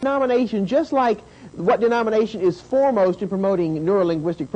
denomination, just like what denomination is foremost in promoting neurolinguistic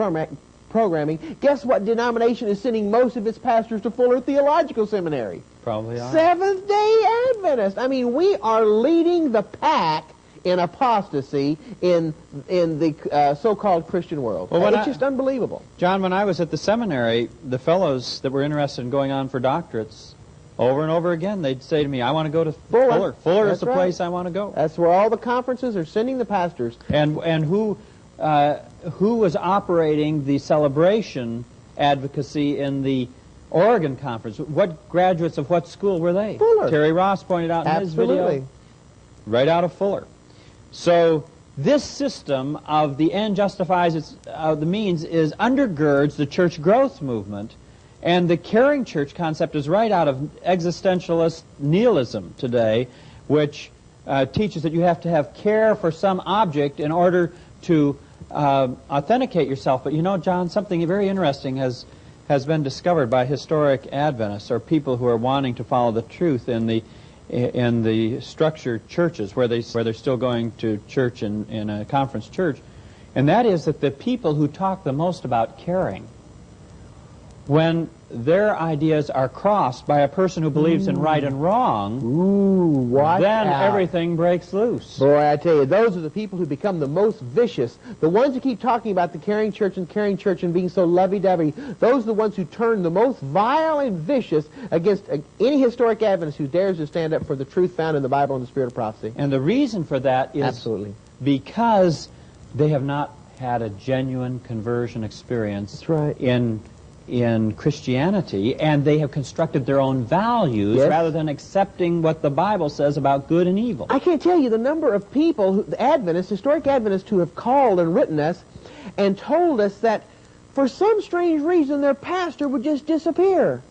programming, guess what denomination is sending most of its pastors to Fuller Theological Seminary? Probably are. Seventh-day Adventist. I mean, we are leading the pack in apostasy in the so-called Christian world. Well, it's just unbelievable. John, when I was at the seminary, the fellows that were interested in going on for doctorates, over and over again, they'd say to me, I want to go to Fuller. Fuller is the place I want to go. That's where all the conferences are sending the pastors. And who was operating the celebration advocacy in the Oregon conference? What graduates of what school were they? Fuller. Terry Ross pointed out in his video. Right out of Fuller. So this system of the end justifies the means undergirds the church growth movement, and the caring church concept is right out of existentialist nihilism today, which teaches that you have to have care for some object in order to authenticate yourself. But you know, John, something very interesting has been discovered by historic Adventists, or people who are wanting to follow the truth in the structured churches where they're still going to church in a conference church, and that is that the people who talk the most about caring, when their ideas are crossed by a person who believes in right and wrong, then everything breaks loose. Boy, I tell you, those are the people who become the most vicious. The ones who keep talking about the caring church and being so lovey-dovey, those are the ones who turn the most vile and vicious against any historic Adventist who dares to stand up for the truth found in the Bible and the Spirit of prophecy. And the reason for that is absolutely because they have not had a genuine conversion experience. That's right. in Christianity, and they have constructed their own values rather than accepting what the Bible says about good and evil. I can't tell you the number of people, Adventists, historic Adventists, who have called and written us and told us that for some strange reason their pastor would just disappear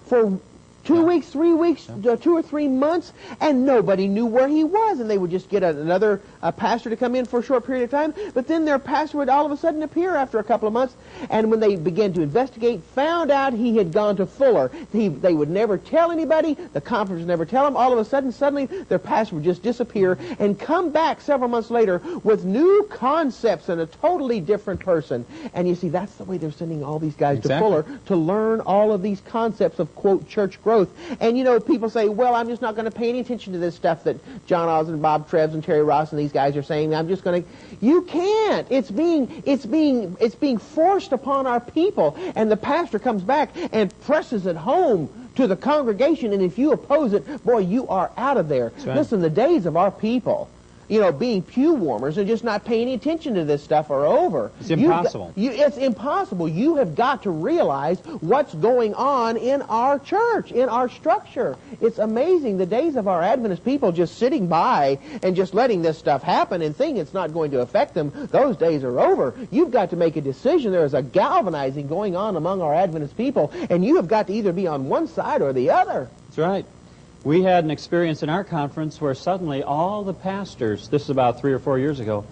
for 2 weeks, 3 weeks, 2 or 3 months, and nobody knew where he was. And they would just get another pastor to come in for a short period of time, but then their pastor would all of a sudden appear after a couple of months, and when they began to investigate, found out he had gone to Fuller. They would never tell anybody, the conference would never tell them. All of a sudden, suddenly, their pastor would just disappear and come back several months later with new concepts and a totally different person. And you see, that's the way they're sending all these guys to Fuller, to learn all of these concepts of, quote, church growth. And, you know, people say, well, I'm just not going to pay any attention to this stuff that John Oz and Bob Trefz and Terry Ross and these guys are saying. I'm just going to... You can't. It's being forced upon our people. And the pastor comes back and presses it home to the congregation, and if you oppose it, boy, you are out of there. Right. Listen, the days of our people, you know, being pew warmers and just not paying any attention to this stuff are over. It's impossible. It's impossible. You have got to realize what's going on in our church, in our structure. It's amazing. The days of our Adventist people just sitting by and just letting this stuff happen and thinking it's not going to affect them, those days are over. You've got to make a decision. There is a galvanizing going on among our Adventist people, and you have got to either be on one side or the other. That's right. We had an experience in our conference where suddenly all the pastors, this is about 3 or 4 years ago,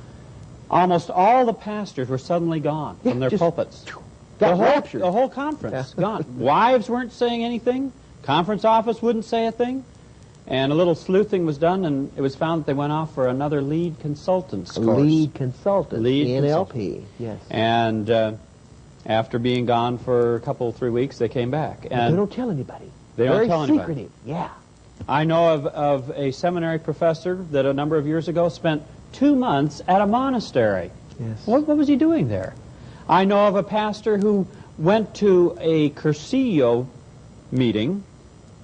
almost all the pastors were suddenly gone from their pulpits. The whole conference gone. Wives weren't saying anything. Conference office wouldn't say a thing. And a little sleuthing was done, and it was found that they went off for another lead consultant's course. Lead consultant, NLP, yes. And after being gone for a couple, 3 weeks, they came back. And they don't tell anybody. They don't tell anybody. Very secretive, yeah. I know of a seminary professor that a number of years ago spent 2 months at a monastery. Yes. What was he doing there? I know of a pastor who went to a Cursillo meeting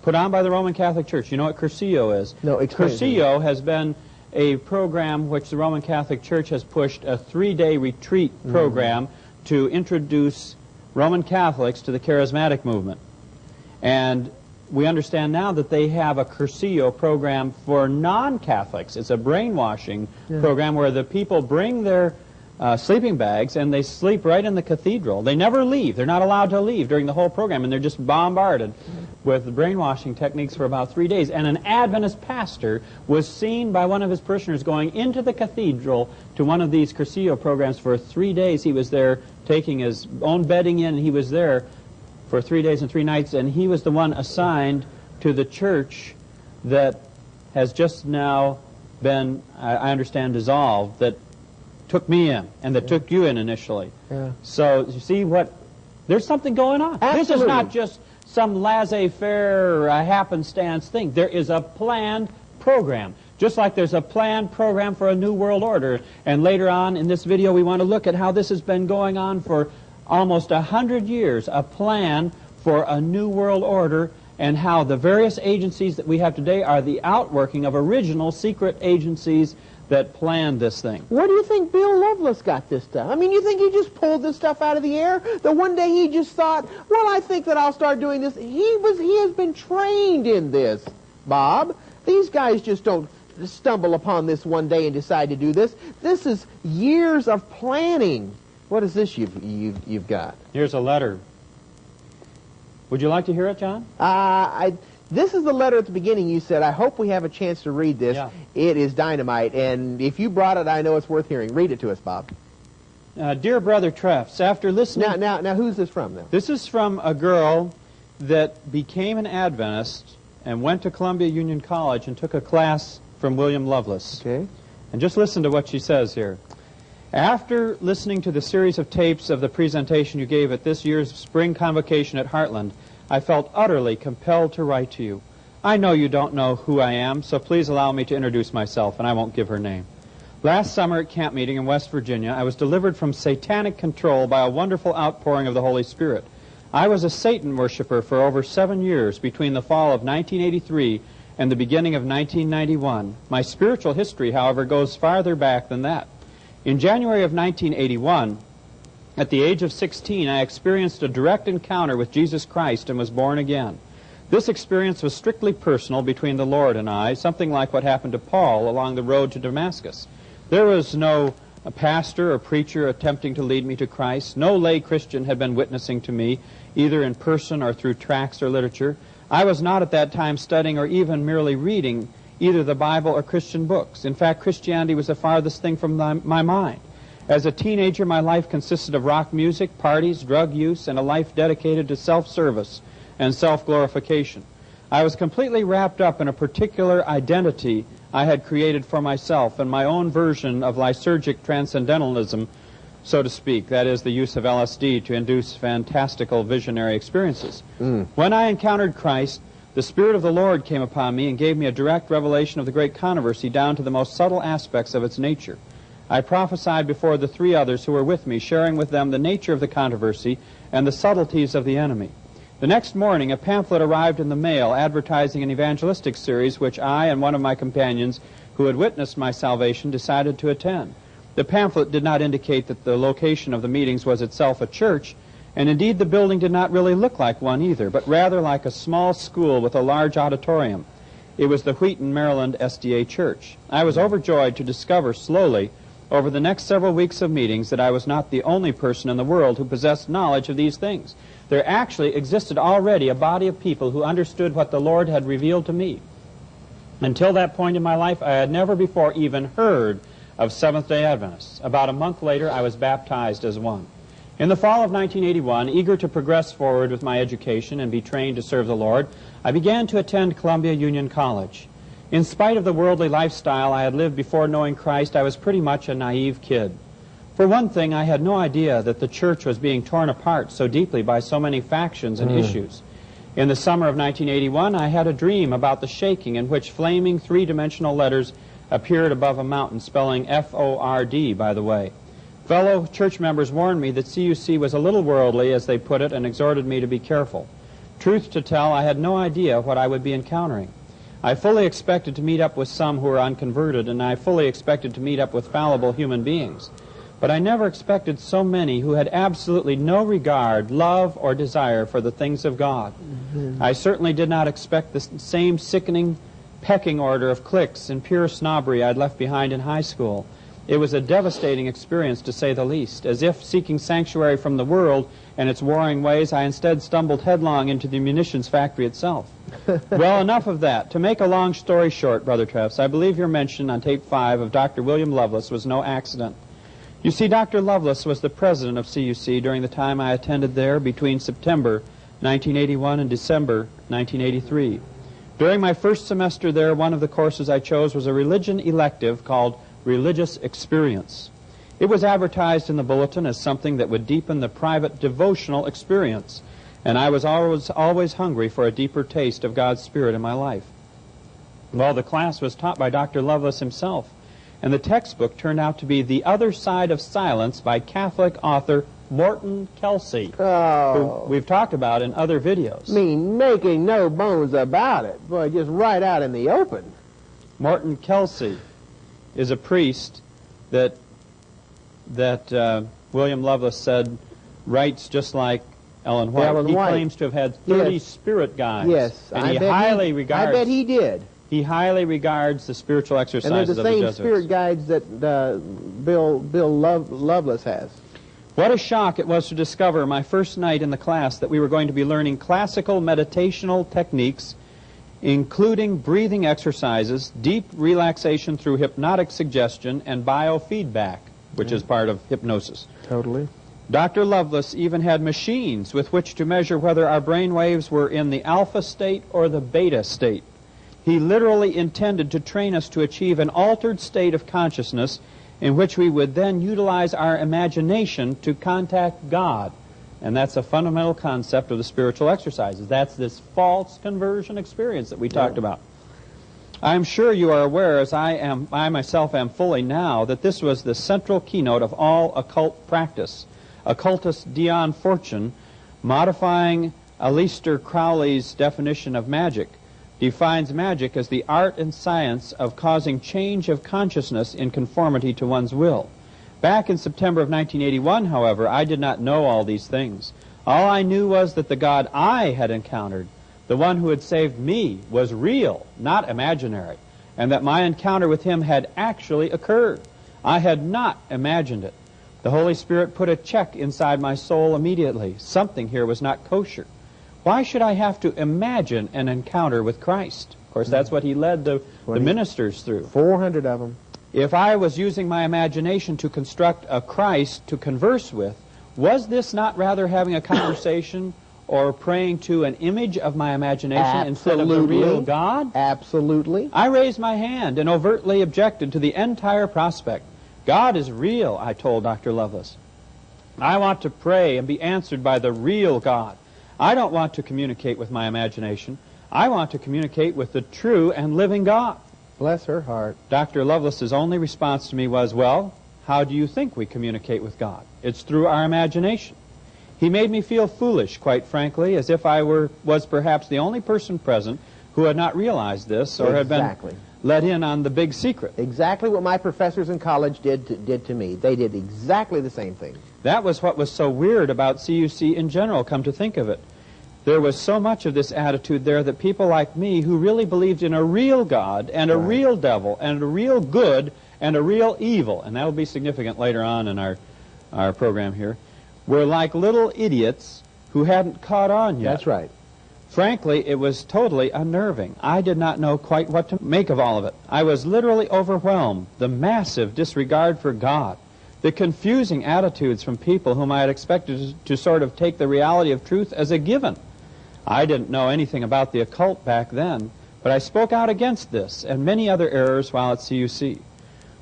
put on by the Roman Catholic Church. You know what Cursillo is? No, Cursillo has been a program which the Roman Catholic Church has pushed, a 3-day retreat program to introduce Roman Catholics to the charismatic movement. And we understand now that they have a Cursillo program for non-Catholics. It's a brainwashing program where the people bring their sleeping bags and they sleep right in the cathedral. They never leave. They're not allowed to leave during the whole program, and they're just bombarded with brainwashing techniques for about 3 days. And an Adventist pastor was seen by one of his parishioners going into the cathedral to one of these Cursillo programs for 3 days. He was there taking his own bedding in, and he was there for 3 days and 3 nights, and he was the one assigned to the church that has just now been, I understand, dissolved that took me in and that took you in initially. Yeah. So you see there's something going on. Absolutely. This is not just some laissez-faire happenstance thing. There is a planned program, just like there's a planned program for a new world order. And later on in this video, we want to look at how this has been going on for almost 100 years, a plan for a new world order, and how the various agencies that we have today are the outworking of original secret agencies that planned this thing. Where do you think Bill Loveless got this stuff? I mean, you think he just pulled this stuff out of the air? That one day he just thought, well, I think that I'll start doing this. He has been trained in this, Bob. These guys just don't stumble upon this one day and decide to do this. This is years of planning. What is this you've got? Here's a letter. Would you like to hear it, John? This is the letter at the beginning. You said, I hope we have a chance to read this. Yeah. It is dynamite, and if you brought it, I know it's worth hearing. Read it to us, Bob. Dear Brother Trefz, after listening... Now, who's this from, now? This is from a girl that became an Adventist and went to Columbia Union College and took a class from William Loveless. Okay. And just listen to what she says here. After listening to the series of tapes of the presentation you gave at this year's spring convocation at Heartland, I felt utterly compelled to write to you. I know you don't know who I am, so please allow me to introduce myself, and I won't give her name. Last summer at camp meeting in West Virginia, I was delivered from satanic control by a wonderful outpouring of the Holy Spirit. I was a Satan worshiper for over 7 years between the fall of 1983 and the beginning of 1991. My spiritual history, however, goes farther back than that. In January of 1981, at the age of 16, I experienced a direct encounter with Jesus Christ and was born again. This experience was strictly personal between the Lord and I, something like what happened to Paul along the road to Damascus. There was no pastor or preacher attempting to lead me to Christ. No lay Christian had been witnessing to me, either in person or through tracts or literature. I was not at that time studying or even merely reading either the Bible or Christian books. In fact, Christianity was the farthest thing from my mind. As a teenager, my life consisted of rock music, parties, drug use, and a life dedicated to self-service and self-glorification. I was completely wrapped up in a particular identity I had created for myself and my own version of lysergic transcendentalism, so to speak. That is, the use of LSD to induce fantastical visionary experiences. When I encountered Christ, the Spirit of the Lord came upon me and gave me a direct revelation of the great controversy down to the most subtle aspects of its nature. I prophesied before the 3 others who were with me, sharing with them the nature of the controversy and the subtleties of the enemy. The next morning, a pamphlet arrived in the mail advertising an evangelistic series which I and one of my companions who had witnessed my salvation decided to attend. The pamphlet did not indicate that the location of the meetings was itself a church, and indeed the building did not really look like one either, but rather like a small school with a large auditorium. It was the Wheaton, Maryland SDA church. I was overjoyed to discover slowly over the next several weeks of meetings that I was not the only person in the world who possessed knowledge of these things. There actually existed already a body of people who understood what the Lord had revealed to me. Until that point in my life, I had never before even heard of Seventh-day Adventists. About a month later, I was baptized as one. In the fall of 1981, eager to progress forward with my education and be trained to serve the Lord, I began to attend Columbia Union College. In spite of the worldly lifestyle I had lived before knowing Christ, I was pretty much a naive kid. For one thing, I had no idea that the church was being torn apart so deeply by so many factions and issues. In the summer of 1981, I had a dream about the shaking in which flaming 3-dimensional letters appeared above a mountain, spelling F-O-R-D, by the way. Fellow church members warned me that CUC was a little worldly, as they put it, and exhorted me to be careful. Truth to tell, I had no idea what I would be encountering. I fully expected to meet up with some who were unconverted, and I fully expected to meet up with fallible human beings. But I never expected so many who had absolutely no regard, love, or desire for the things of God. I certainly did not expect the same sickening pecking order of cliques and pure snobbery I'd left behind in high school. It was a devastating experience, to say the least. As if seeking sanctuary from the world and its warring ways, I instead stumbled headlong into the munitions factory itself. Well, enough of that. To make a long story short, Brother Trefz, I believe your mention on tape 5 of Dr. William Loveless was no accident. You see, Dr. Loveless was the president of CUC during the time I attended there between September 1981 and December 1983. During my first semester there, one of the courses I chose was a religion elective called Religious Experience. It was advertised in the bulletin as something that would deepen the private devotional experience, and I was always hungry for a deeper taste of God's Spirit in my life. Well, the class was taught by Dr. Lovelace himself, and the textbook turned out to be The Other Side of Silence by Catholic author Morton Kelsey, who we've talked about in other videos. Making no bones about it. Boy, just right out in the open. Morton Kelsey is a priest that William Lovelace said writes just like Ellen White. He claims to have had 30 spirit guides. Yes, and I bet he did. He highly regards the spiritual exercises of the Jesuits. And they're the same spirit guides that Bill Lovelace has. What a shock it was to discover my first night in the class that we were going to be learning classical meditational techniques, including breathing exercises, deep relaxation through hypnotic suggestion, and biofeedback, which is part of hypnosis. Totally. Dr. Lovelace even had machines with which to measure whether our brain waves were in the alpha state or the beta state. He literally intended to train us to achieve an altered state of consciousness in which we would then utilize our imagination to contact God. And that's a fundamental concept of the spiritual exercises. That's this false conversion experience that we talked about. I'm sure you are aware, as I myself am fully now, that this was the central keynote of all occult practice. Occultist Dion Fortune, modifying Aleister Crowley's definition of magic, defines magic as the art and science of causing change of consciousness in conformity to one's will. Back in September of 1981, however, I did not know all these things. All I knew was that the God I had encountered, the one who had saved me, was real, not imaginary, and that my encounter with him had actually occurred. I had not imagined it. The Holy Spirit put a check inside my soul immediately. Something here was not kosher. Why should I have to imagine an encounter with Christ? Of course, that's what he led the ministers through. 400 of them. If I was using my imagination to construct a Christ to converse with, was this not rather having a conversation or praying to an image of my imagination instead of the real God? Absolutely. I raised my hand and overtly objected to the entire prospect. God is real, I told Dr. Lovelace. I want to pray and be answered by the real God. I don't want to communicate with my imagination. I want to communicate with the true and living God. Bless her heart. Dr. Lovelace's only response to me was, well, how do you think we communicate with God? It's through our imagination. He made me feel foolish, quite frankly, as if I was perhaps the only person present who had not realized this or had been let in on the big secret. Exactly what my professors in college did to me. They did exactly the same thing. That was what was so weird about CUC in general, come to think of it. There was so much of this attitude there that people like me who really believed in a real God and a real devil and a real good and a real evil, and that will be significant later on in our program here, were like little idiots who hadn't caught on yet. That's right. Frankly, it was totally unnerving. I did not know quite what to make of all of it. I was literally overwhelmed. The massive disregard for God, the confusing attitudes from people whom I had expected to sort of take the reality of truth as a given. I didn't know anything about the occult back then, but I spoke out against this and many other errors while at CUC.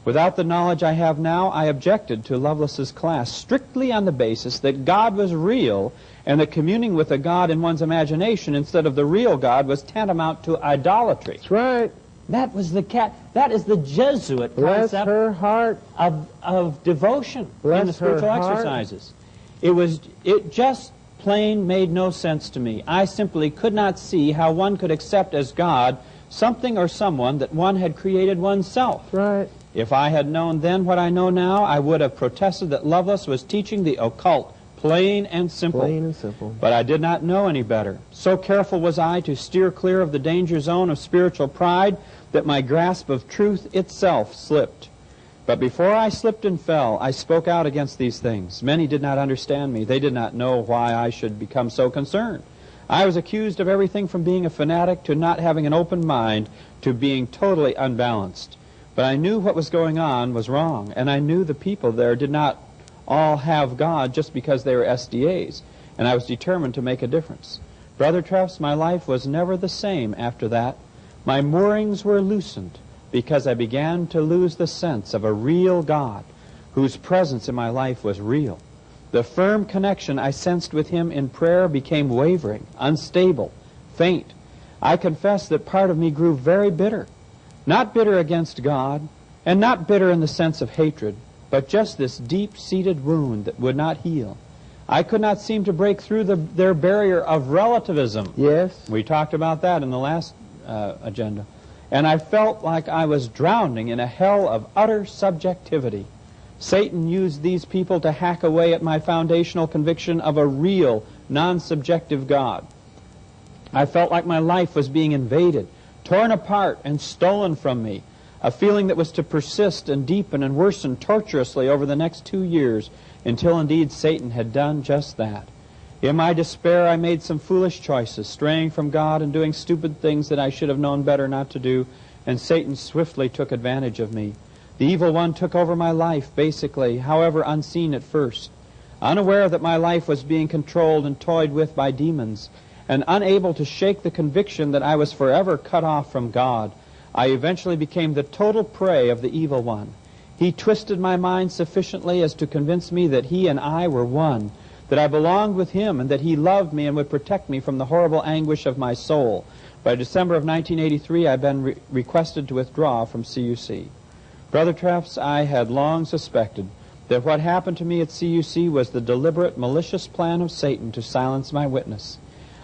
Without the knowledge I have now, I objected to Lovelace's class strictly on the basis that God was real and that communing with a God in one's imagination instead of the real God was tantamount to idolatry. That's right. That is the Jesuit Bless concept her heart. of devotion Bless in the spiritual her heart. exercises. It just plain made no sense to me. I simply could not see how one could accept as God something or someone that one had created oneself. Right. If I had known then what I know now, I would have protested that Lovelace was teaching the occult, plain and simple. Plain and simple. But I did not know any better. So careful was I to steer clear of the danger zone of spiritual pride that my grasp of truth itself slipped. But before I slipped and fell, I spoke out against these things. Many did not understand me. They did not know why I should become so concerned. I was accused of everything from being a fanatic to not having an open mind to being totally unbalanced. But I knew what was going on was wrong, and I knew the people there did not all have God just because they were SDAs, and I was determined to make a difference. Brother Trefz, my life was never the same after that. My moorings were loosened because I began to lose the sense of a real God whose presence in my life was real. The firm connection I sensed with him in prayer became wavering, unstable, faint. I confess that part of me grew very bitter. Not bitter against God, and not bitter in the sense of hatred, but just this deep-seated wound that would not heal. I could not seem to break through their barrier of relativism. Yes. We talked about that in the last agenda. And I felt like I was drowning in a hell of utter subjectivity. Satan used these people to hack away at my foundational conviction of a real, non-subjective God. I felt like my life was being invaded, torn apart, and stolen from me, a feeling that was to persist and deepen and worsen tortuously over the next 2 years, until indeed Satan had done just that. In my despair, I made some foolish choices, straying from God and doing stupid things that I should have known better not to do, and Satan swiftly took advantage of me. The evil one took over my life, basically, however unseen at first. Unaware that my life was being controlled and toyed with by demons, and unable to shake the conviction that I was forever cut off from God, I eventually became the total prey of the evil one. He twisted my mind sufficiently as to convince me that he and I were one, that I belonged with him, and that he loved me and would protect me from the horrible anguish of my soul. By December of 1983, I'd been requested to withdraw from CUC. Brother Trefz, I had long suspected that what happened to me at CUC was the deliberate, malicious plan of Satan to silence my witness.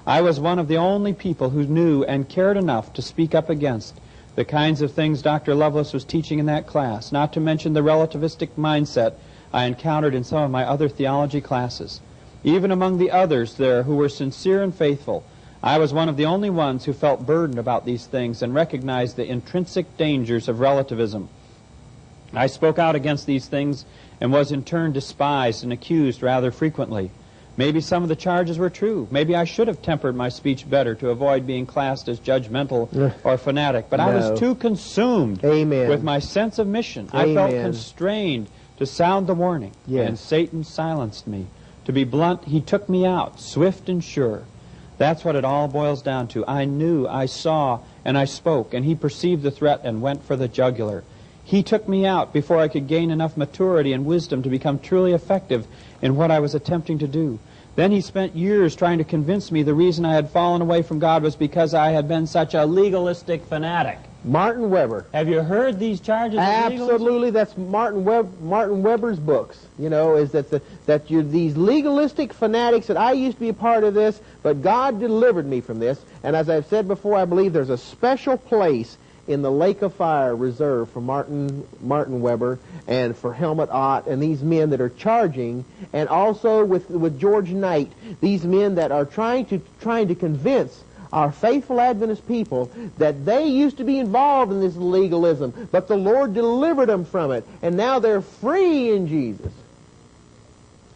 I was one of the only people who knew and cared enough to speak up against the kinds of things Dr. Lovelace was teaching in that class, not to mention the relativistic mindset I encountered in some of my other theology classes. Even among the others there who were sincere and faithful, I was one of the only ones who felt burdened about these things and recognized the intrinsic dangers of relativism. I spoke out against these things and was in turn despised and accused rather frequently. Maybe some of the charges were true. Maybe I should have tempered my speech better to avoid being classed as judgmental or fanatic. But I was too consumed with my sense of mission. I felt constrained to sound the warning. And Satan silenced me. To be blunt, he took me out, swift and sure. That's what it all boils down to. I knew, I saw, and I spoke, and he perceived the threat and went for the jugular. He took me out before I could gain enough maturity and wisdom to become truly effective in what I was attempting to do. Then he spent years trying to convince me the reason I had fallen away from God was because I had been such a legalistic fanatic. Martin Weber. Have you heard these charges? Absolutely, that's Martin Weber's books. You know, is that you're these legalistic fanatics, that I used to be a part of this, but God delivered me from this. And as I've said before, I believe there's a special place in the lake of fire reserved for Martin Weber and for Helmut Ott and these men that are charging, and also with George Knight, these men that are trying to convince our faithful Adventist people that they used to be involved in this legalism, but the Lord delivered them from it, and now they're free in Jesus.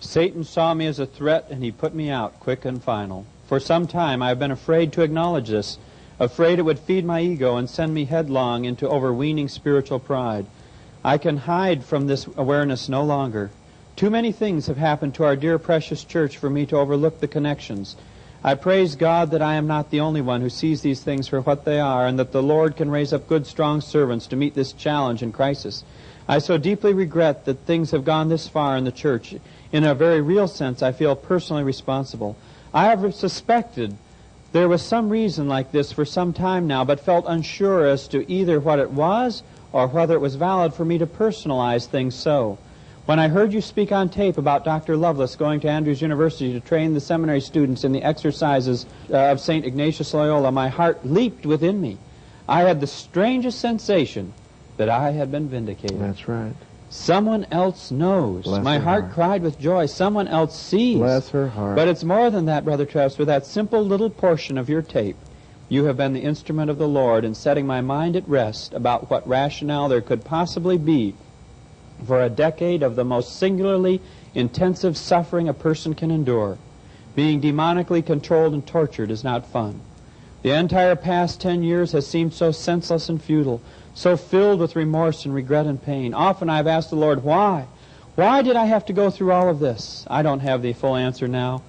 Satan saw me as a threat, and he put me out, quick and final. For some time I have been afraid to acknowledge this, afraid it would feed my ego and send me headlong into overweening spiritual pride. I can hide from this awareness no longer. Too many things have happened to our dear precious church for me to overlook the connections. I praise God that I am not the only one who sees these things for what they are, and that the Lord can raise up good, strong servants to meet this challenge and crisis. I so deeply regret that things have gone this far in the church. In a very real sense, I feel personally responsible. I have suspected there was some reason like this for some time now, but felt unsure as to either what it was or whether it was valid for me to personalize things so. When I heard you speak on tape about Dr. Lovelace going to Andrews University to train the seminary students in the exercises of St. Ignatius Loyola, my heart leaped within me. I had the strangest sensation that I had been vindicated. That's right. Someone else knows. My heart cried with joy. Someone else sees. Bless her heart. But it's more than that, Brother Trefz. With that simple little portion of your tape, you have been the instrument of the Lord in setting my mind at rest about what rationale there could possibly be for a decade of the most singularly intensive suffering a person can endure. Being demonically controlled and tortured is not fun. The entire past 10 years has seemed so senseless and futile, so filled with remorse and regret and pain. Often I've asked the Lord, why? Why did I have to go through all of this? I don't have the full answer now,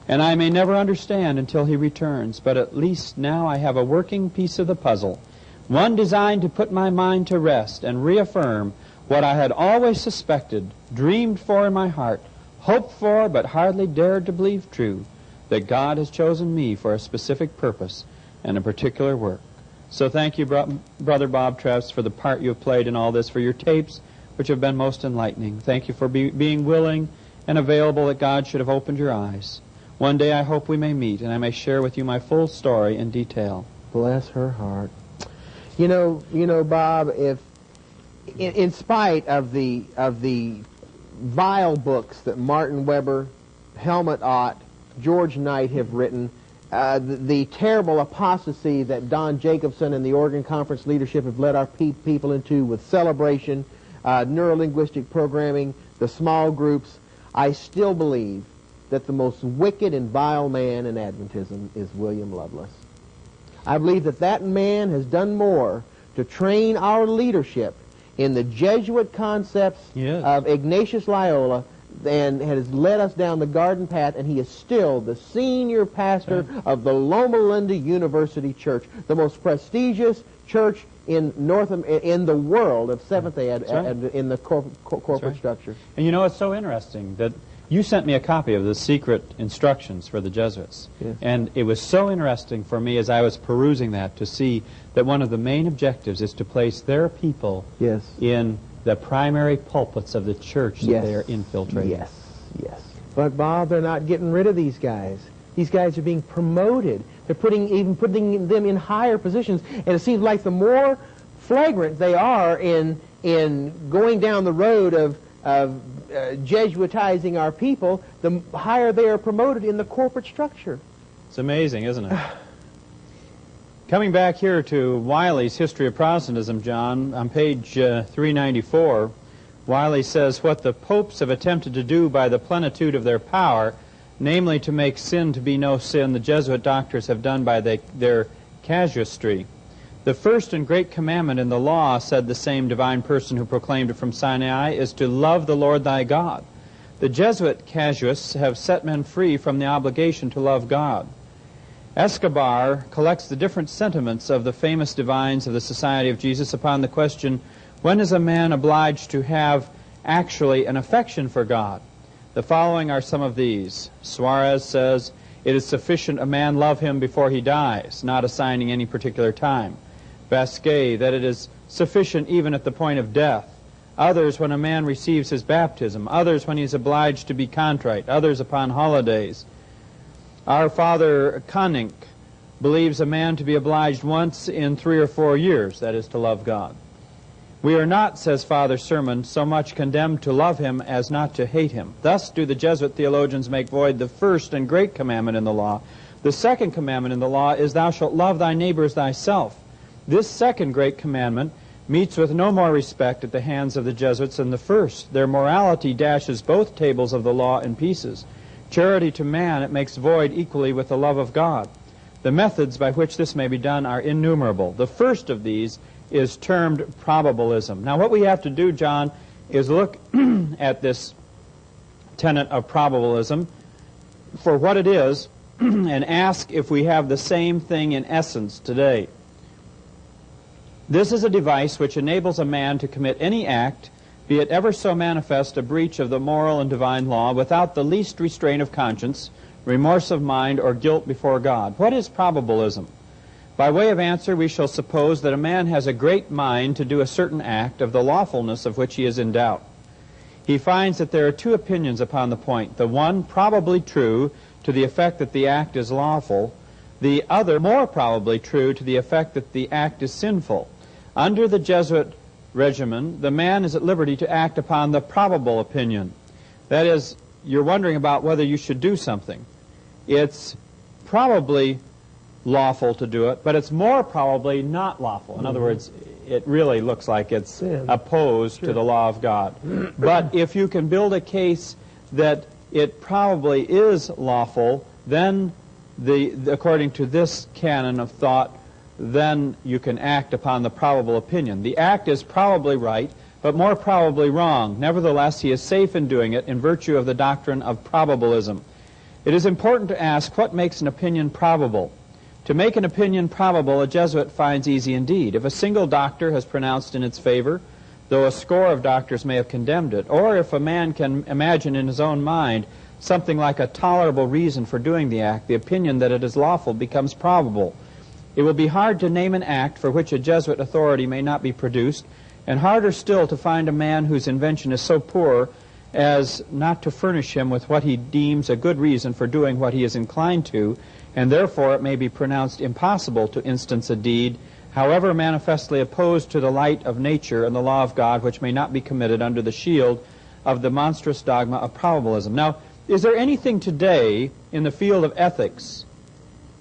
and I may never understand until He returns, but at least now I have a working piece of the puzzle. one designed to put my mind to rest and reaffirm what I had always suspected, dreamed for in my heart, hoped for but hardly dared to believe true, that God has chosen me for a specific purpose and a particular work. So thank you, Brother Bob Trefz, for the part you have played in all this, for your tapes, which have been most enlightening. Thank you for being willing and available that God should have opened your eyes. One day I hope we may meet, and I may share with you my full story in detail. Bless her heart. You know, Bob, if in spite of the vile books that Martin Weber, Helmut Ott, George Knight have written, the terrible apostasy that Don Jacobson and the Oregon Conference leadership have led our people into with celebration, neurolinguistic programming, the small groups, I still believe that the most wicked and vile man in Adventism is William Lovelace. I believe that that man has done more to train our leadership in the Jesuit concepts of Ignatius Loyola and has led us down the garden path, and he is still the senior pastor of the Loma Linda University Church, the most prestigious church in the world of Seventh-day in the corporate structure. And you know, it's so interesting that you sent me a copy of the secret instructions for the Jesuits. Yes. And it was so interesting for me as I was perusing that to see that one of the main objectives is to place their people in the primary pulpits of the church that they are infiltrating. Yes, yes. But, Bob, they're not getting rid of these guys. These guys are being promoted. They're putting them in higher positions. And it seems like the more flagrant they are in going down the road of Jesuitizing our people, the higher they are promoted in the corporate structure. It's amazing, isn't it? Coming back here to Wiley's History of Protestantism, John, on page 394, Wiley says, what the popes have attempted to do by the plenitude of their power, namely to make sin to be no sin, the Jesuit doctors have done by their casuistry. The first and great commandment in the law, said the same divine person who proclaimed it from Sinai, is to love the Lord thy God. The Jesuit casuists have set men free from the obligation to love God. Escobar collects the different sentiments of the famous divines of the Society of Jesus upon the question, when is a man obliged to have actually an affection for God? The following are some of these. Suarez says, it is sufficient a man love him before he dies, not assigning any particular time. Basquet, that it is sufficient even at the point of death. Others when a man receives his baptism. Others when he is obliged to be contrite. Others upon holidays. Our Father Koninck believes a man to be obliged once in 3 or 4 years, that is to love God. We are not, says Father Sermon, so much condemned to love him as not to hate him. Thus do the Jesuit theologians make void the first and great commandment in the law. The second commandment in the law is, thou shalt love thy neighbor as thyself. This second great commandment meets with no more respect at the hands of the Jesuits than the first. Their morality dashes both tables of the law in pieces. Charity to man it makes void equally with the love of God. The methods by which this may be done are innumerable. The first of these is termed probabilism. Now what we have to do, John, is look at this tenet of probabilism for what it is and ask if we have the same thing in essence today. This is a device which enables a man to commit any act, be it ever so manifest a breach of the moral and divine law, without the least restraint of conscience, remorse of mind, or guilt before God. What is probabilism? By way of answer, we shall suppose that a man has a great mind to do a certain act, of the lawfulness of which he is in doubt. He finds that there are two opinions upon the point, the one probably true to the effect that the act is lawful, the other more probably true to the effect that the act is sinful. Under the Jesuit regimen, the man is at liberty to act upon the probable opinion. That is, you're wondering about whether you should do something. It's probably lawful to do it, but it's more probably not lawful. In other words, it really looks like it's opposed to the law of God. But if you can build a case that it probably is lawful, then according to this canon of thought, then you can act upon the probable opinion. The act is probably right, but more probably wrong. Nevertheless, he is safe in doing it in virtue of the doctrine of probabilism. It is important to ask what makes an opinion probable. To make an opinion probable, a Jesuit finds easy indeed. If a single doctor has pronounced in its favor, though a score of doctors may have condemned it, or if a man can imagine in his own mind something like a tolerable reason for doing the act, the opinion that it is lawful becomes probable. It will be hard to name an act for which a Jesuit authority may not be produced, and harder still to find a man whose invention is so poor as not to furnish him with what he deems a good reason for doing what he is inclined to, and therefore it may be pronounced impossible to instance a deed, however manifestly opposed to the light of nature and the law of God, which may not be committed under the shield of the monstrous dogma of probabilism. Now, is there anything today in the field of ethics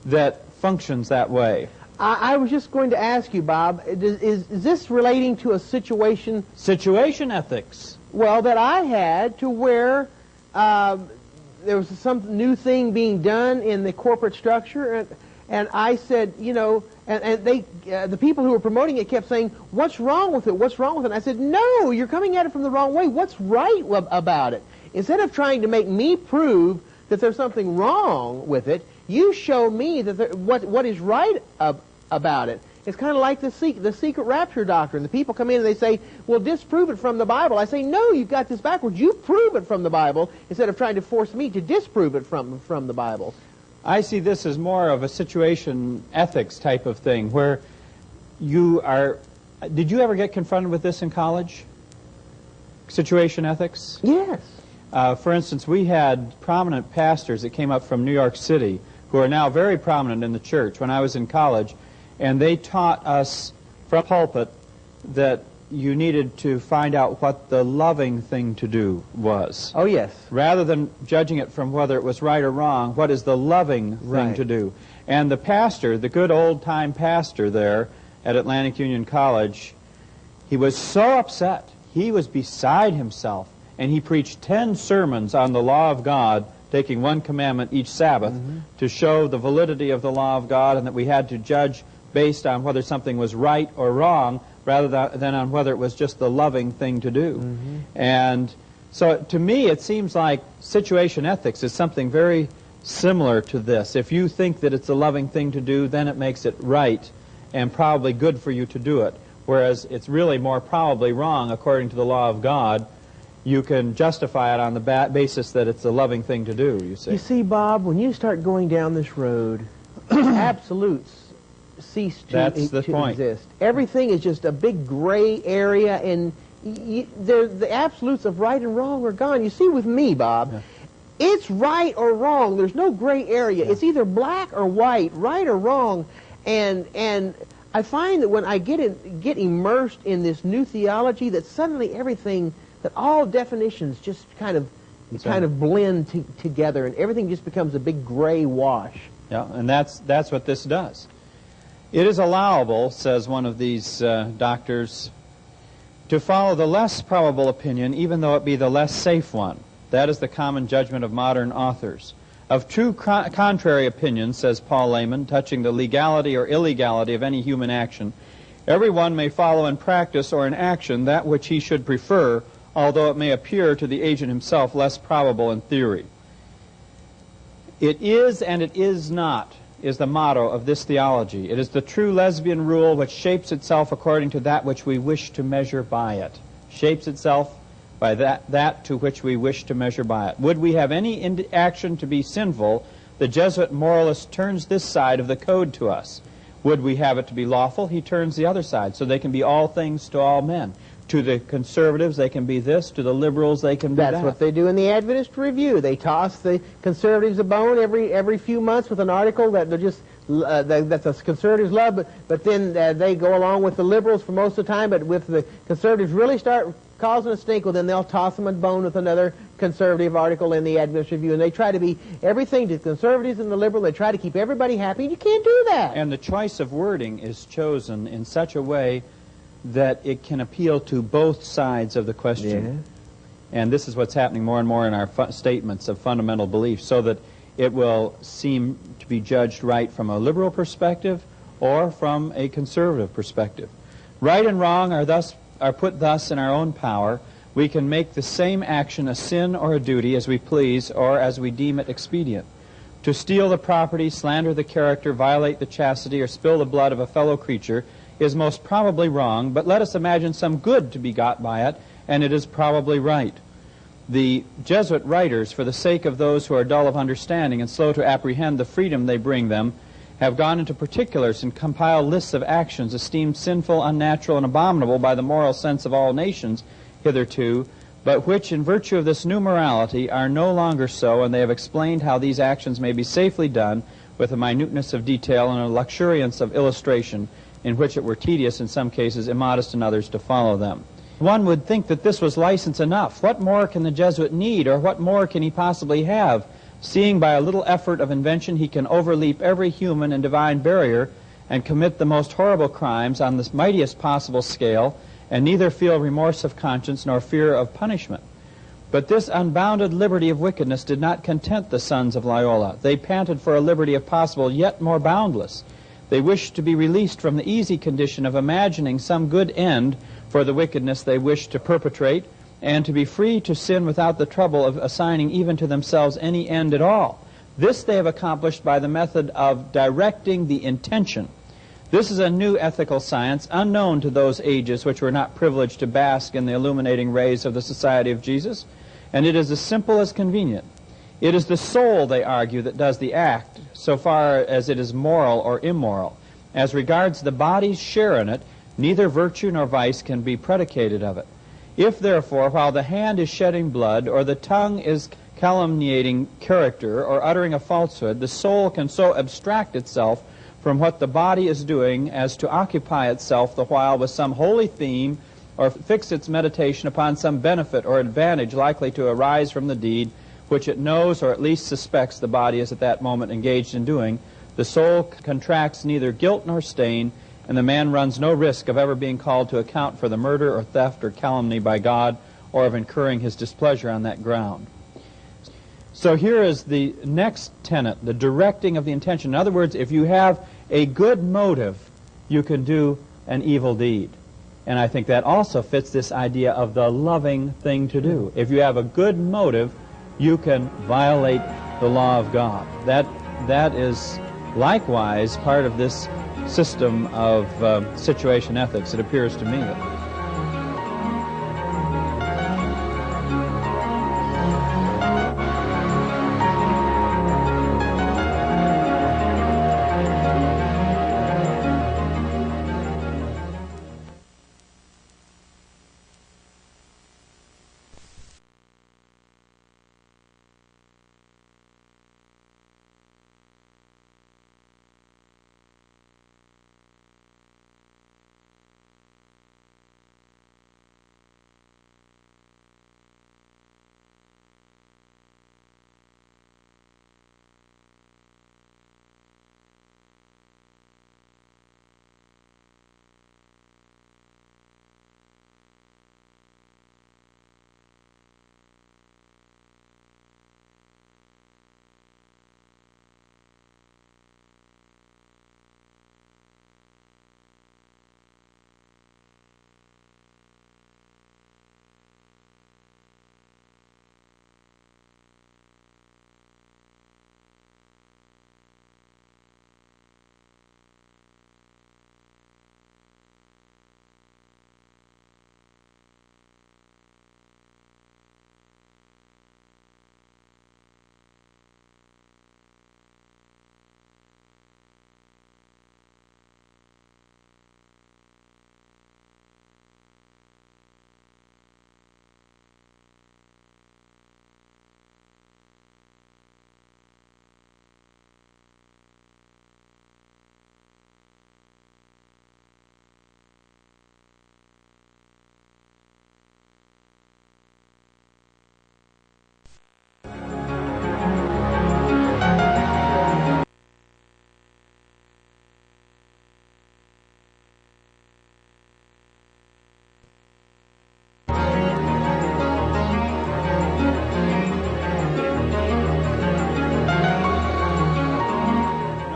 that functions that way? I was just going to ask you, Bob, is this relating to a situation... Situation ethics. Well, that I had to where there was some new thing being done in the corporate structure, and I said, you know, and they, the people who were promoting it kept saying, what's wrong with it? What's wrong with it? And I said, no, you're coming at it from the wrong way. What's right about it? Instead of trying to make me prove that there's something wrong with it, you show me that what is right about it. It's kind of like the secret rapture doctrine. The people come in and they say, well, disprove it from the Bible. I say, no, you've got this backwards. You prove it from the Bible instead of trying to force me to disprove it from the Bible. I see this as more of a situation ethics type of thing, where you are... Did you ever get confronted with this in college? Situation ethics? Yes. For instance, we had prominent pastors that came up from New York City who are now very prominent in the church when I was in college, and they taught us from pulpit that you needed to find out what the loving thing to do was. Oh, yes. Rather than judging it from whether it was right or wrong, what is the loving thing to do? And the pastor, the good old-time pastor there at Atlantic Union College, he was so upset. He was beside himself, and he preached 10 sermons on the law of God, taking one commandment each Sabbath, to show the validity of the law of God and that we had to judge based on whether something was right or wrong, rather than on whether it was just the loving thing to do. And so to me it seems like situation ethics is something very similar to this. If you think that it's a loving thing to do, then it makes it right and probably good for you to do it. Whereas it's really more probably wrong according to the law of God. You can justify it on the basis that it's a loving thing to do, you see. You see, Bob, when you start going down this road, absolutes cease to exist. Everything is just a big gray area, and the absolutes of right and wrong are gone. You see, with me, Bob, it's right or wrong. There's no gray area. It's either black or white, right or wrong. And I find that when I get immersed in this new theology, that suddenly everything, that all definitions just kind of blend together, and everything just becomes a big gray wash. Yeah, and that's what this does. It is allowable, says one of these doctors, to follow the less probable opinion, even though it be the less safe one. That is the common judgment of modern authors. Of two contrary opinions, says Paul Layman, touching the legality or illegality of any human action, every one may follow in practice or in action that which he should prefer, although it may appear to the agent himself less probable in theory. It is and it is not is the motto of this theology. It is the true lesbian rule which shapes itself according to that which we wish to measure by it. Shapes itself by that to which we wish to measure by it. Would we have any action to be sinful, the Jesuit moralist turns this side of the code to us. Would we have it to be lawful, he turns the other side, so they can be all things to all men. To the conservatives, they can be this. To the liberals, they can be that. That's what they do in the Adventist Review. They toss the conservatives a bone every few months with an article that they're just that the conservatives love, but then they go along with the liberals for most of the time. But with the conservatives really start causing a stink, well, then they'll toss them a bone with another conservative article in the Adventist Review, and they try to be everything to the conservatives and the liberal. They try to keep everybody happy, and you can't do that. And the choice of wording is chosen in such a way that it can appeal to both sides of the question. Yeah. And this is what's happening more and more in our statements of fundamental beliefs, so that it will seem to be judged right from a liberal perspective or from a conservative perspective. Right and wrong are put thus in our own power. We can make the same action a sin or a duty as we please or as we deem it expedient. To steal the property, slander the character, violate the chastity, or spill the blood of a fellow creature is most probably wrong, but let us imagine some good to be got by it, and it is probably right. The Jesuit writers, for the sake of those who are dull of understanding and slow to apprehend the freedom they bring them, have gone into particulars and compiled lists of actions esteemed sinful, unnatural, and abominable by the moral sense of all nations hitherto, but which, in virtue of this new morality, are no longer so, and they have explained how these actions may be safely done with a minuteness of detail and a luxuriance of illustration in which it were tedious, in some cases immodest in others, to follow them. One would think that this was license enough. What more can the Jesuit need, or what more can he possibly have, seeing by a little effort of invention he can overleap every human and divine barrier and commit the most horrible crimes on the mightiest possible scale, and neither feel remorse of conscience nor fear of punishment? But this unbounded liberty of wickedness did not content the sons of Loyola. They panted for a liberty if possible yet more boundless. They wished to be released from the easy condition of imagining some good end for the wickedness they wished to perpetrate, and to be free to sin without the trouble of assigning even to themselves any end at all. This they have accomplished by the method of directing the intention. This is a new ethical science, unknown to those ages which were not privileged to bask in the illuminating rays of the Society of Jesus, and it is as simple as convenient. It is the soul, they argue, that does the act, so far as it is moral or immoral. As regards the body's share in it, neither virtue nor vice can be predicated of it. If, therefore, while the hand is shedding blood, or the tongue is calumniating character, or uttering a falsehood, the soul can so abstract itself from what the body is doing as to occupy itself the while with some holy theme, or fix its meditation upon some benefit or advantage likely to arise from the deed which it knows or at least suspects the body is at that moment engaged in doing, the soul contracts neither guilt nor stain, and the man runs no risk of ever being called to account for the murder or theft or calumny by God, or of incurring his displeasure on that ground. So here is the next tenet, the directing of the intention. In other words, if you have a good motive, you can do an evil deed. And I think that also fits this idea of the loving thing to do. If you have a good motive, you can violate the law of God. That is likewise part of this system of situation ethics, it appears to me.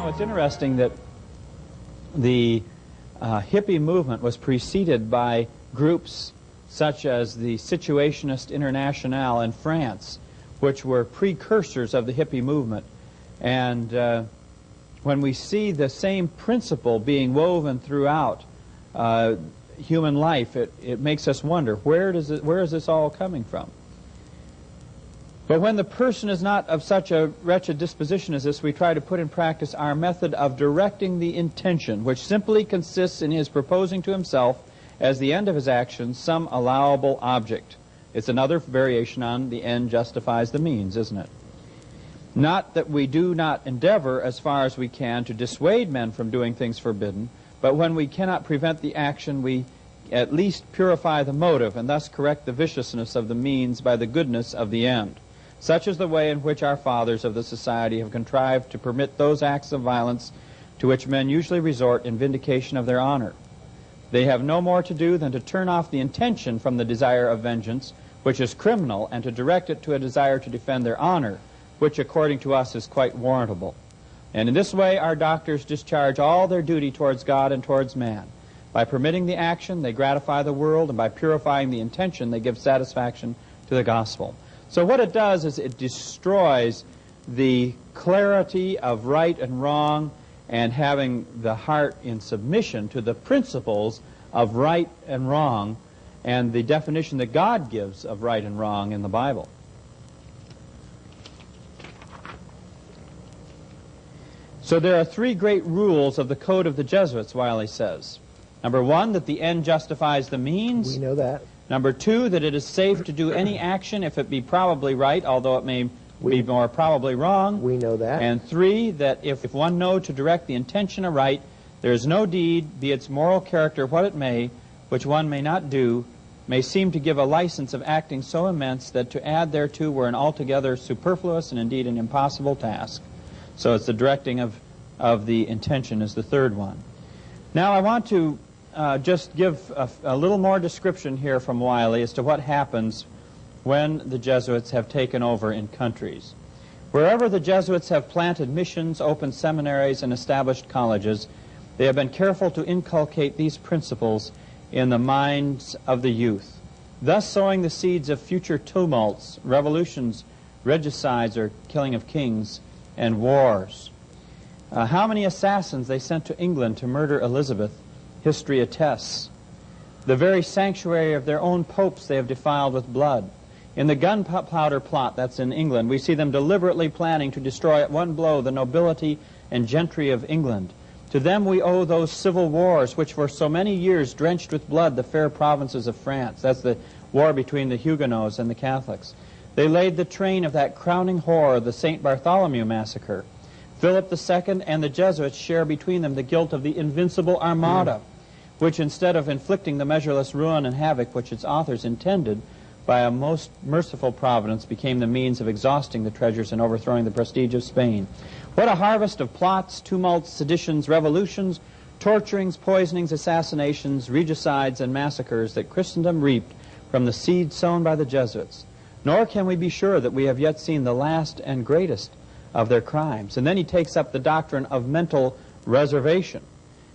It's interesting that the hippie movement was preceded by groups such as the Situationist Internationale in France, which were precursors of the hippie movement. And when we see the same principle being woven throughout human life, it makes us wonder, where is this all coming from? But when the person is not of such a wretched disposition as this, we try to put in practice our method of directing the intention, which simply consists in his proposing to himself, as the end of his action, some allowable object. It's another variation on the end justifies the means, isn't it? Not that we do not endeavor, as far as we can, to dissuade men from doing things forbidden, but when we cannot prevent the action, we at least purify the motive, and thus correct the viciousness of the means by the goodness of the end. Such is the way in which our fathers of the society have contrived to permit those acts of violence to which men usually resort in vindication of their honor. They have no more to do than to turn off the intention from the desire of vengeance, which is criminal, and to direct it to a desire to defend their honor, which according to us is quite warrantable. And in this way our doctors discharge all their duty towards God and towards man. By permitting the action, they gratify the world, and by purifying the intention, they give satisfaction to the gospel. So what it does is it destroys the clarity of right and wrong and having the heart in submission to the principles of right and wrong and the definition that God gives of right and wrong in the Bible. So there are three great rules of the code of the Jesuits, Wiley says. Number one, that the end justifies the means. We know that. Number two, that it is safe to do any action if it be probably right, although it may be more probably wrong. We know that. And three, that if one know to direct the intention aright, there is no deed, be its moral character what it may, which one may not do, may seem to give a license of acting so immense that to add thereto were an altogether superfluous and indeed an impossible task. So it's the directing of the intention is the third one. Now I want to just give a little more description here from Wiley as to what happens when the Jesuits have taken over in countries. Wherever the Jesuits have planted missions, opened seminaries, and established colleges, they have been careful to inculcate these principles in the minds of the youth, thus sowing the seeds of future tumults, revolutions, regicides, or killing of kings, and wars. How many assassins they sent to England to murder Elizabeth, history attests. The very sanctuary of their own popes they have defiled with blood. In the gunpowder plot, that's in England, we see them deliberately planning to destroy at one blow the nobility and gentry of England. To them we owe those civil wars which for so many years drenched with blood the fair provinces of France. That's the war between the Huguenots and the Catholics. They laid the train of that crowning horror, the St. Bartholomew massacre. Philip II and the Jesuits share between them the guilt of the Invincible Armada, which instead of inflicting the measureless ruin and havoc which its authors intended, by a most merciful providence became the means of exhausting the treasures and overthrowing the prestige of Spain. What a harvest of plots, tumults, seditions, revolutions, torturings, poisonings, assassinations, regicides, and massacres that Christendom reaped from the seed sown by the Jesuits. Nor can we be sure that we have yet seen the last and greatest of their crimes. And then he takes up the doctrine of mental reservation.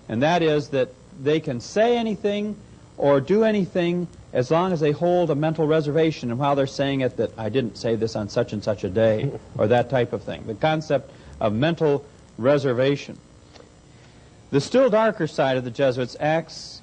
And that is that they can say anything or do anything as long as they hold a mental reservation, and while they're saying it, that I didn't say this on such and such a day, or that type of thing. The concept of mental reservation. The still darker side of the Jesuits acts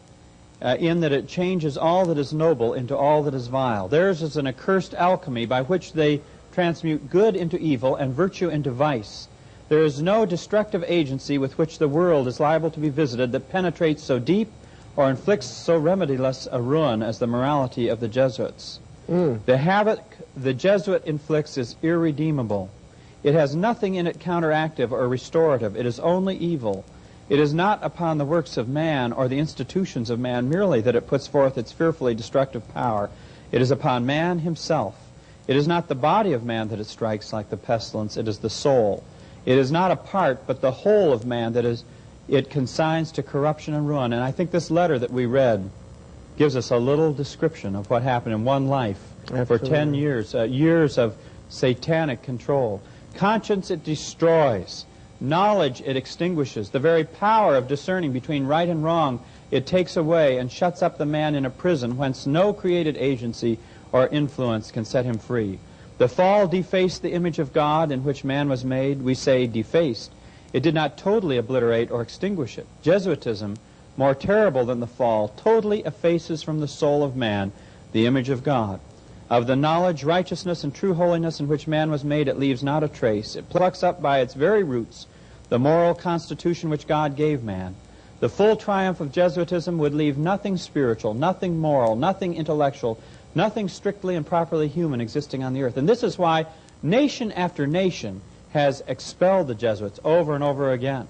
in that it changes all that is noble into all that is vile. Theirs is an accursed alchemy by which they transmute good into evil and virtue into vice. There is no destructive agency with which the world is liable to be visited that penetrates so deep or inflicts so remediless a ruin as the morality of the Jesuits. The havoc the Jesuit inflicts is irredeemable. It has nothing in it counteractive or restorative. It is only evil. It is not upon the works of man or the institutions of man merely that it puts forth its fearfully destructive power. It is upon man himself. It is not the body of man that it strikes like the pestilence. It is the soul. It is not a part, but the whole of man that it consigns to corruption and ruin. And I think this letter that we read gives us a little description of what happened in one life. Absolutely. For 10 years, years of satanic control. Conscience it destroys. Knowledge it extinguishes. The very power of discerning between right and wrong it takes away and shuts up the man in a prison whence no created agency or influence can set him free. The fall defaced the image of God in which man was made. We say defaced. It did not totally obliterate or extinguish it. Jesuitism, more terrible than the fall, totally effaces from the soul of man the image of God. Of the knowledge, righteousness, and true holiness in which man was made, it leaves not a trace. It plucks up by its very roots the moral constitution which God gave man. The full triumph of Jesuitism would leave nothing spiritual, nothing moral, nothing intellectual, nothing strictly and properly human existing on the earth. And this is why nation after nation has expelled the Jesuits over and over again.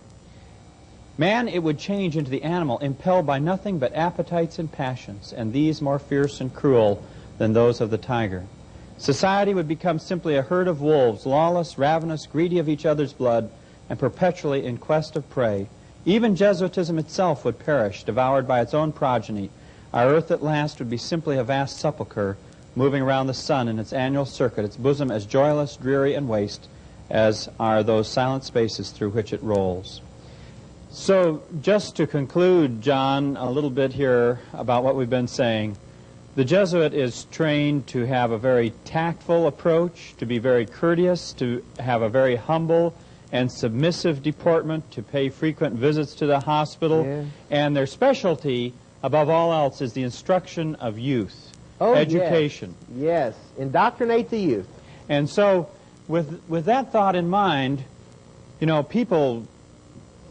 Man, it would change into the animal, impelled by nothing but appetites and passions, and these more fierce and cruel than those of the tiger. Society would become simply a herd of wolves, lawless, ravenous, greedy of each other's blood, and perpetually in quest of prey. Even Jesuitism itself would perish, devoured by its own progeny. Our earth at last would be simply a vast sepulchre, moving around the sun in its annual circuit, its bosom as joyless, dreary, and waste as are those silent spaces through which it rolls. So, just to conclude, John, a little bit here about what we've been saying. The Jesuit is trained to have a very tactful approach, to be very courteous, to have a very humble and submissive deportment, to pay frequent visits to the hospital, and their specialty, above all else, is the instruction of youth, education. Yes, indoctrinate the youth. And so, with that thought in mind, you know, people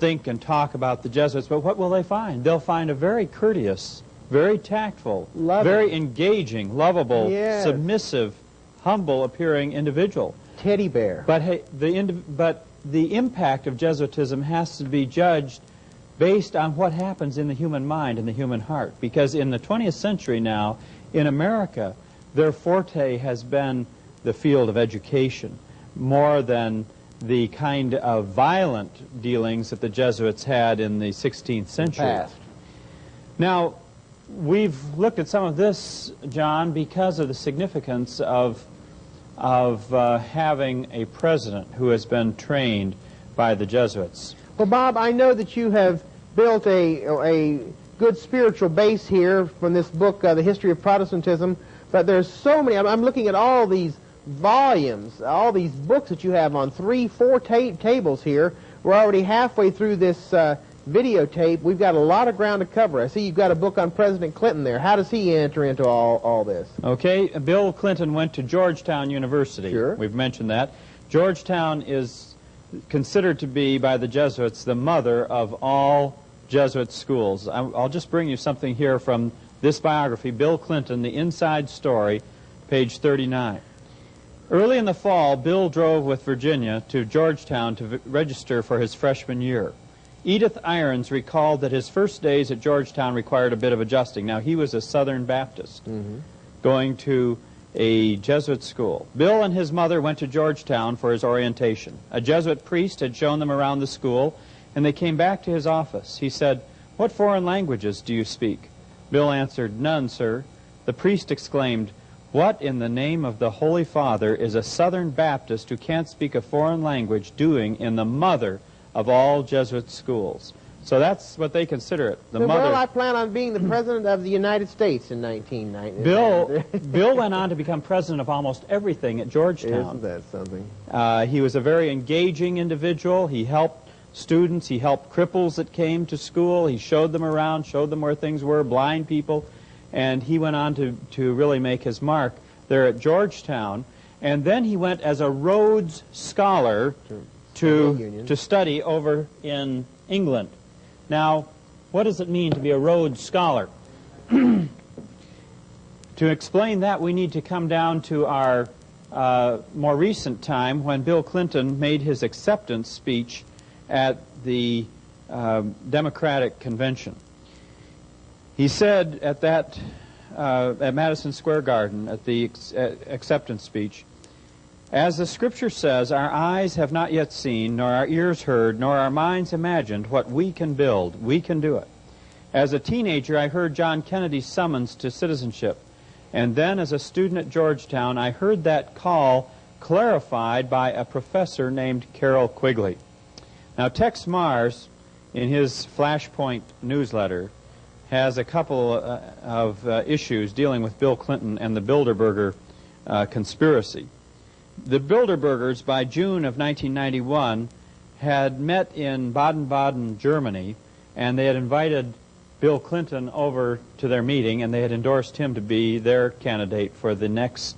think and talk about the Jesuits, but what will they find? They'll find a very courteous, very tactful, very engaging, lovable, submissive, humble-appearing individual. Teddy bear. But hey, the impact of Jesuitism has to be judged based on what happens in the human mind and the human heart. Because in the 20th century now, in America, their forte has been the field of education, more than the kind of violent dealings that the Jesuits had in the 16th century. Now, we've looked at some of this, John, because of the significance of having a president who has been trained by the Jesuits. Well, Bob, I know that you have built a good spiritual base here from this book, The History of Protestantism, but there's so many. I'm looking at all these volumes, all these books that you have on 3-4 tables here. We're already halfway through this videotape. We've got a lot of ground to cover. I see you've got a book on President Clinton there. How does he enter into all this? Okay, Bill Clinton went to Georgetown University. Sure. We've mentioned that. Georgetown is considered to be, by the Jesuits, the mother of all Jesuit schools. I'll just bring you something here from this biography, Bill Clinton, The Inside Story, page 39. Early in the fall, Bill drove with Virginia to Georgetown to register for his freshman year. Edith Irons recalled that his first days at Georgetown required a bit of adjusting. Now, he was a Southern Baptist going to a Jesuit school. Bill and his mother went to Georgetown for his orientation. A Jesuit priest had shown them around the school, and they came back to his office. He said, "What foreign languages do you speak?" Bill answered, "None, sir." The priest exclaimed, "What in the name of the Holy Father is a Southern Baptist who can't speak a foreign language doing in the mother of all Jesuit schools?" So that's what they consider it, the mother. Well, I plan on being the President of the United States in 1990. Bill went on to become president of almost everything at Georgetown. Isn't that something? He was a very engaging individual. He helped students. He helped cripples that came to school. He showed them around, showed them where things were, blind people. And he went on to really make his mark there at Georgetown. And then he went as a Rhodes Scholar to study over in England. Now, what does it mean to be a Rhodes Scholar? To explain that, we need to come down to our more recent time when Bill Clinton made his acceptance speech at the Democratic Convention. He said at Madison Square Garden, at the acceptance speech, "As the Scripture says, our eyes have not yet seen, nor our ears heard, nor our minds imagined what we can build. We can do it. As a teenager, I heard John Kennedy's summons to citizenship. And then as a student at Georgetown, I heard that call clarified by a professor named Carroll Quigley." Now, Tex Mars, in his Flashpoint newsletter, has a couple of issues dealing with Bill Clinton and the Bilderberger conspiracy. The Bilderbergers, by June of 1991, had met in Baden-Baden, Germany, and they had invited Bill Clinton over to their meeting, and they had endorsed him to be their candidate for the next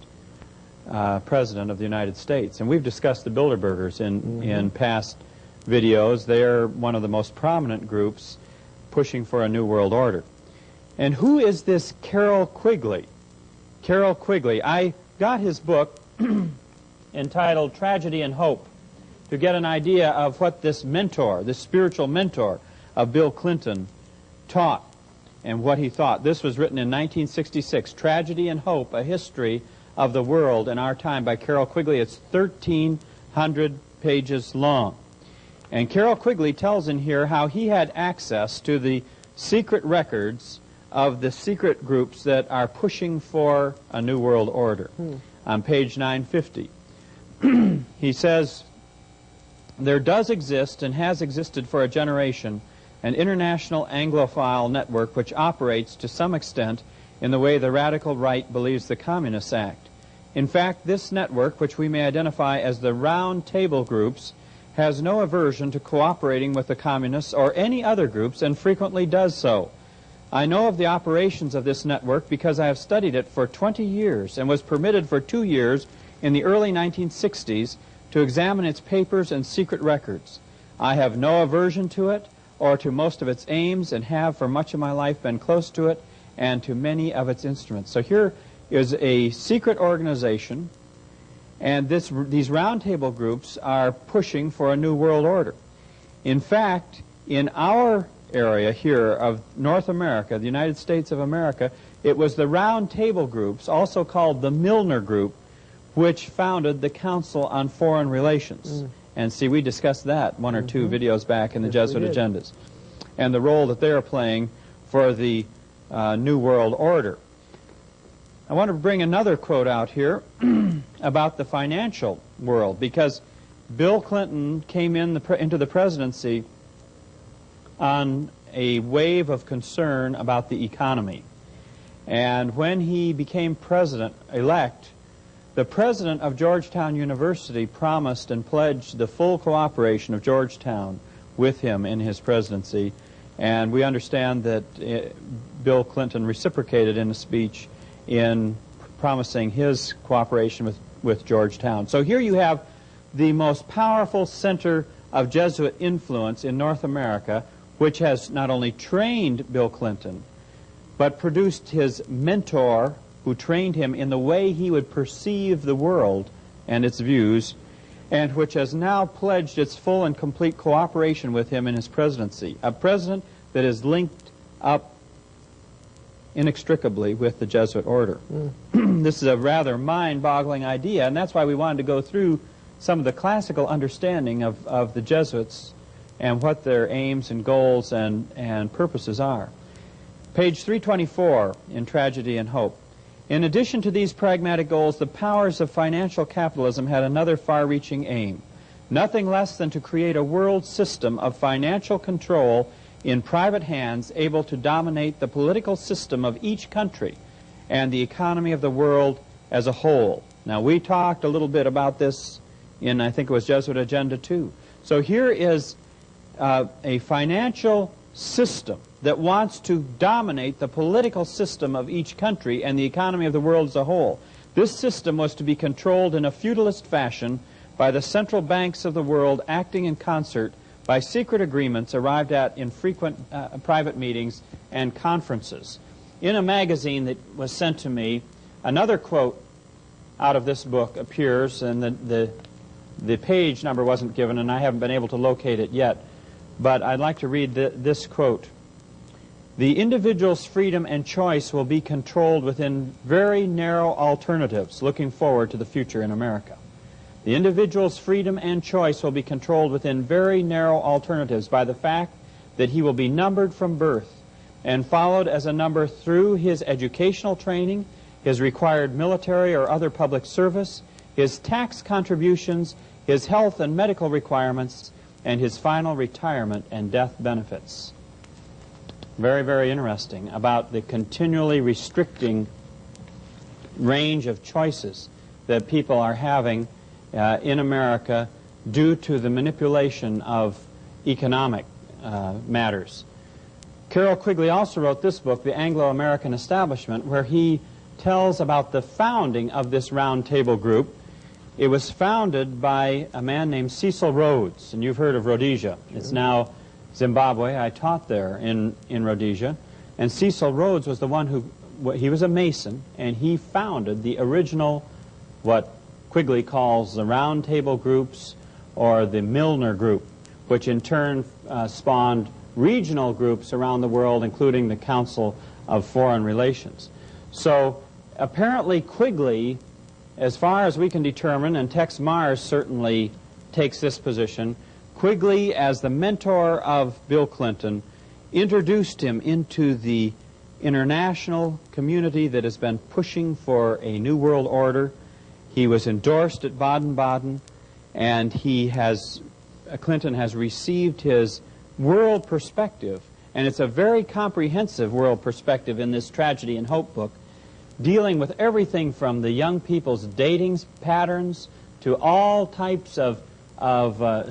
president of the United States. And we've discussed the Bilderbergers in past videos. They're one of the most prominent groups pushing for a new world order. And who is this Carroll Quigley? Carroll Quigley. I got his book entitled Tragedy and Hope to get an idea of what this mentor, this spiritual mentor of Bill Clinton, taught and what he thought. This was written in 1966, Tragedy and Hope, A History of the World in Our Time by Carroll Quigley. It's 1,300 pages long. And Carroll Quigley tells in here how he had access to the secret records of the secret groups that are pushing for a new world order. On page 950. He says, there does exist and has existed for a generation an international Anglophile network which operates to some extent in the way the radical right believes the Communists act. In fact, this network, which we may identify as the Round Table groups, has no aversion to cooperating with the Communists or any other groups and frequently does so. I know of the operations of this network because I have studied it for 20 years and was permitted for 2 years in the early 1960s to examine its papers and secret records. I have no aversion to it or to most of its aims and have for much of my life been close to it and to many of its instruments. So here is a secret organization, and these round table groups are pushing for a new world order. In fact, in our area here of North America, the United States of America, it was the round table groups, also called the Milner Group, which founded the Council on Foreign Relations. And see, we discussed that one or two videos back in the Jesuit agendas, and the role that they are playing for the New World Order. I want to bring another quote out here about the financial world, because Bill Clinton came into the presidency on a wave of concern about the economy. And when he became president-elect, the president of Georgetown University promised and pledged the full cooperation of Georgetown with him in his presidency. And we understand that Bill Clinton reciprocated in a speech in promising his cooperation with Georgetown. So here you have the most powerful center of Jesuit influence in North America, which has not only trained Bill Clinton, but produced his mentor, who trained him in the way he would perceive the world and its views, and which has now pledged its full and complete cooperation with him in his presidency. A president that is linked up inextricably with the Jesuit order. This is a rather mind-boggling idea, and that's why we wanted to go through some of the classical understanding of the Jesuits and what their aims and goals and purposes are. Page 324 in Tragedy and Hope. In addition to these pragmatic goals, the powers of financial capitalism had another far-reaching aim, nothing less than to create a world system of financial control in private hands able to dominate the political system of each country and the economy of the world as a whole. Now, we talked a little bit about this in, I think it was Jesuit Agenda 2. So here is a financial system that wants to dominate the political system of each country and the economy of the world as a whole. This system was to be controlled in a feudalist fashion by the central banks of the world, acting in concert by secret agreements arrived at in frequent private meetings and conferences. In a magazine that was sent to me, another quote out of this book appears, and the page number wasn't given, and I haven't been able to locate it yet, but I'd like to read this quote. The individual's freedom and choice will be controlled within very narrow alternatives, looking forward to the future in America. The individual's freedom and choice will be controlled within very narrow alternatives by the fact that he will be numbered from birth and followed as a number through his educational training, his required military or other public service, his tax contributions, his health and medical requirements, and his final retirement and death benefits. Very, very interesting about the continually restricting range of choices that people are having in America due to the manipulation of economic matters. Carroll Quigley also wrote this book, The Anglo-American Establishment, where he tells about the founding of this Round Table group. It was founded by a man named Cecil Rhodes, and you've heard of Rhodesia. It's now Zimbabwe. I taught there in Rhodesia. And Cecil Rhodes was the one he was a Mason, and he founded the original, what Quigley calls the Round Table groups, or the Milner group, which in turn spawned regional groups around the world, including the Council of Foreign Relations. So apparently Quigley, as far as we can determine, and Tex Mars certainly takes this position, Quigley, as the mentor of Bill Clinton, introduced him into the international community that has been pushing for a new world order. He was endorsed at Baden-Baden, and Clinton has received his world perspective, and it's a very comprehensive world perspective in this Tragedy and Hope book, dealing with everything from the young people's dating patterns to all types of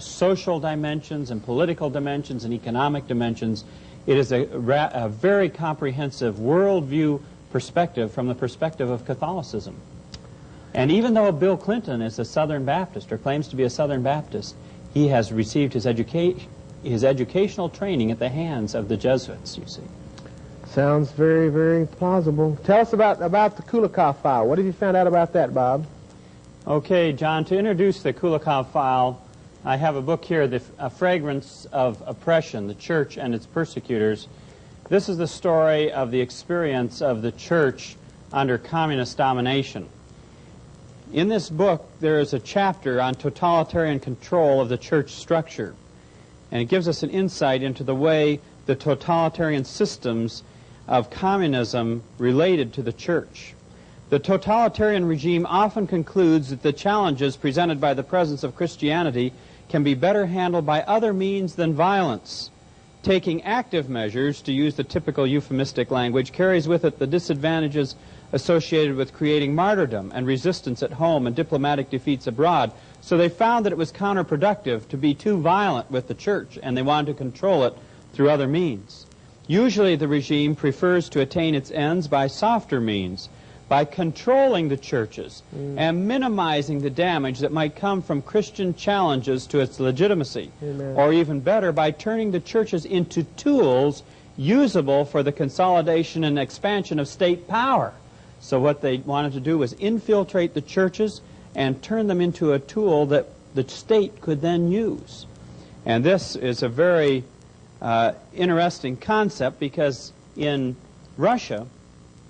social dimensions and political dimensions and economic dimensions. It is a very comprehensive worldview perspective from the perspective of Catholicism. And even though Bill Clinton is a Southern Baptist, or claims to be a Southern Baptist, he has received his educational training at the hands of the Jesuits, you see. Sounds very, very plausible. Tell us about the Kulikov file. What have you found out about that, Bob? Okay, John, to introduce the Kulikov file, I have a book here, A Fragrance of Oppression, the Church and Its Persecutors. This is the story of the experience of the Church under communist domination. In this book, there is a chapter on totalitarian control of the church structure, and it gives us an insight into the way the totalitarian systems of communism related to the church. The totalitarian regime often concludes that the challenges presented by the presence of Christianity can be better handled by other means than violence. Taking active measures, to use the typical euphemistic language, carries with it the disadvantages associated with creating martyrdom and resistance at home and diplomatic defeats abroad. So they found that it was counterproductive to be too violent with the church, and they wanted to control it through other means. Usually the regime prefers to attain its ends by softer means, by controlling the churches and minimizing the damage that might come from Christian challenges to its legitimacy. Amen. Or even better, by turning the churches into tools usable for the consolidation and expansion of state power. So what they wanted to do was infiltrate the churches and turn them into a tool that the state could then use. And this is a very interesting concept, because in Russia,